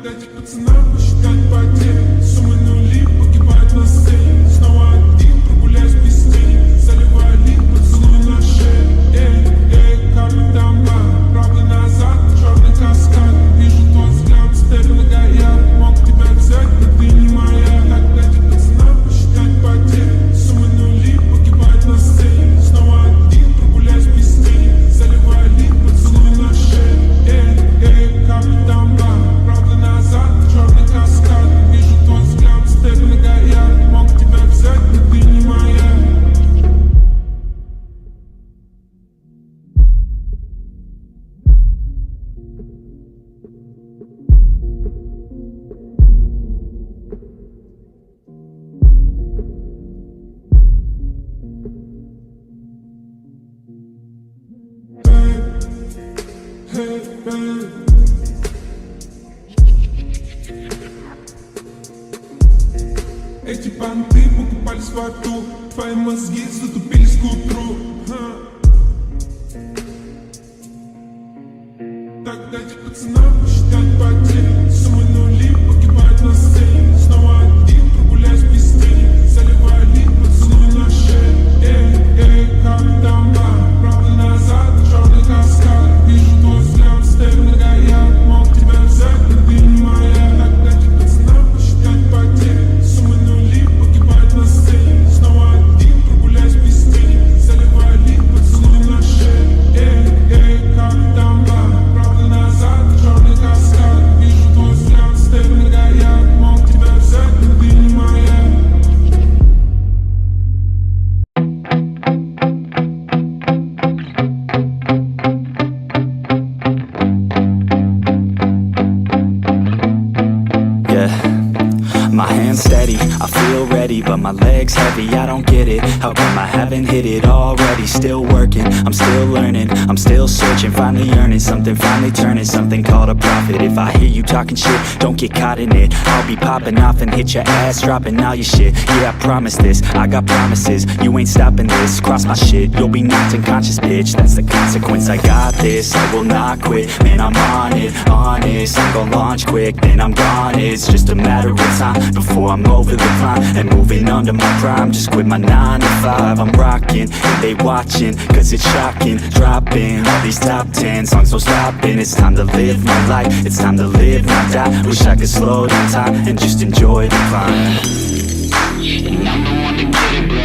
Дайте пацанам посчитать потери. Суммы нули погибают на сцене. Снова один, прогуляюсь без тени. Заливаю лик, поцелуй на шее. Как дома, правда назад, черный каскад. Вижу твой взгляд, степь многояд. Мог тебя взять, но ты не моя. Так дайте пацанам посчитать потери. Суммы нули погибают на сцене. Снова один, прогуляюсь без тени. Заливаю лик, поцелуй на шее. Как дома, правда назад, черный каскад. Вижу твой взгляд, степь многояд. Мог тебя взять, но ты не моя. Эти понты покупались в аду. Твои мозги затупились к утру. Так дайте пацанам посчитать потери. Суммы нули погибают на сцене. Снова один, прогуляюсь без тени. Заливаю лик, поцелуй на шее. Как дома, правда назад, черный каскад. Вижу твой взгляд, степь многояд. Мог тебя взять, но ты не моя. Так дайте пацанам посчитать потери. Суммы нули погибают на сцене. Снова один, прогуляюсь без тени. Заливаю лик, поцелуй на шее. Как дома, правда назад, черный каскад. Вижу твой взгляд, степь многояд. Мог тебя взять, но ты не моя. Yeah, my hands steady, I feel ready, but my legs heavy, I don't get it. How come I haven't hit it already? Still working, I'm still learning, I'm still searching, finally earning something, finally turning something called a profit. If I hear you talking shit, don't get caught in it. I'll be popping off and hit your ass, dropping all your shit. Yeah, I promise this, I got promises, you ain't stopping this. Cross my shit, you'll be knocked unconscious, bitch. That's the consequence, I got this, I will not quit. Man, I'm on it, honest, I'm gon' launch quick, then I'm gone. It's just a matter of time before I'm over the climb and moving under my prime. Just quit my 9 to 5, I'm rocking and they watching, cause it's shocking. Dropping all these top 10 songs, so stopping. It's time to live my life, it's time to live, not die. Wish I could slow down time and just enjoy the climb. And I'm the one to get it, bro.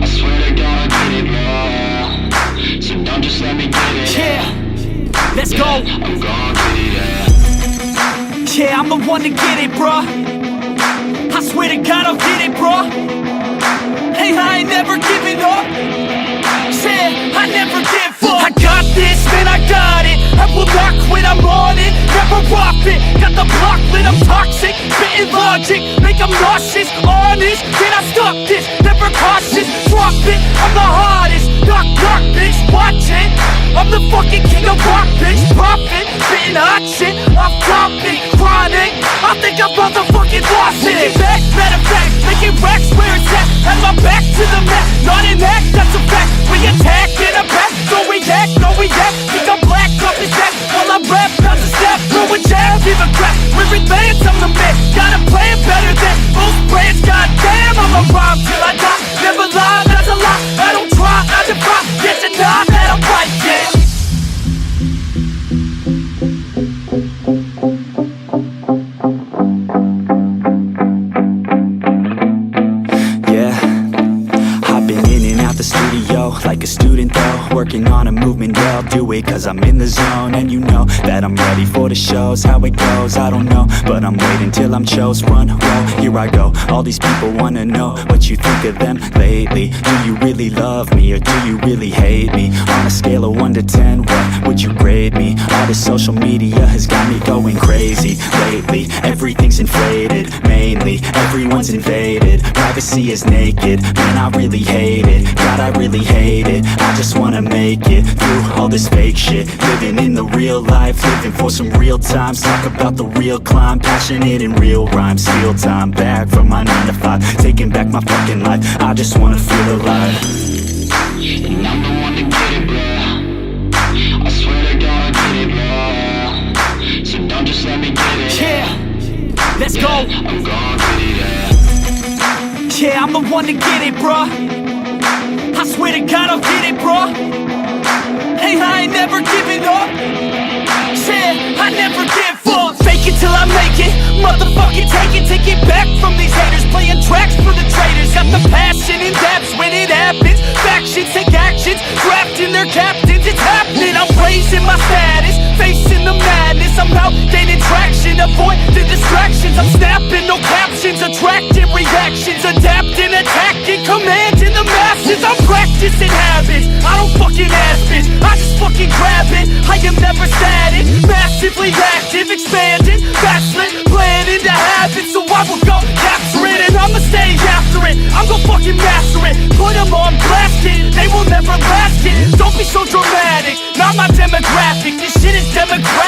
I swear to God I get it, bro. So don't just let me get it. Yeah, let's go. I'm gon' get it, yeah. Yeah, I'm the one to get it, bruh. I swear to God I'll get it, bruh. Hey, I ain't never giving up. Yeah, I never give up. I got this, man, I got it. I will not quit, I'm on it. Never off it. Got the block lit, I'm toxic. Spitting logic, make them nauseous. Honest, can I stop this? Never cautious, drop it. I'm the hardest. Knock, knock, bitch, watch it. I'm the fucking king of rock, bitch. Profit, spitting hot shit. Off topic, chronic. I think I'm motherfucking lost it. Making back, matter of fact, making racks where it's at. Had my back to the mat, not an act, that's a fact. We attack in a back, don't react, no react. Think I'm black, up his back, while I rap, bounce a step. Throw a jab, give a crap. We're advanced, I'm the man. Gotta play it better than most brands. Goddamn, I'ma rhyme till I die. Never lie, that's a lie. I don't try, I defy. Yes and nah, that I'm right, yeah. The studio like a student though, working on a movement, yeah, I'll do it cause I'm in the zone. And you know that I'm ready for the shows. How it goes, I don't know, but I'm waiting till I'm chose. Front row, here I go. All these people wanna know what you think of them lately. Do you really love me or do you really hate me? On a scale of 1 to 10, what would you grade me? All this social media has got me going crazy lately. Everything's inflated, mainly everyone's invaded. Privacy is naked, man, I really hate it. God, I really hate it. I just wanna make it through all this fake shit. Living in the real life, living for some real times. Talk about the real climb, passionate in real rhymes. Steal time back from my 9 to 5, taking back my fucking life. I just wanna feel alive. And I'm the one to get it, bro. I swear to God I get it, bro. So don't just let me get one to get it, bruh. I swear to God I'll get it, bruh. Hey, I ain't never giving up. Yeah, I never give up. Fake it till I make it, motherfucking take it back from these haters. Playing tracks for the traitors. Got the passion in depths when it happens. Factions take actions, drafting their captains. It's happening, I'm raising my status, facing the madness. I'm out gaining traction, avoid the distractions. I'm snapping, no captions, attracting reactions. Adapting, attacking, commanding the masses. I'm practicing habits, I don't fucking ask bitch, I just fucking grab it. I am never static, massively active, expanding, backslid, planning to have it. So I will go capture it, and I'ma stay after it. I'm gon' fucking master it, put them on blast it. They will never last it, don't be so dramatic, not my demographic. This shit is demographic.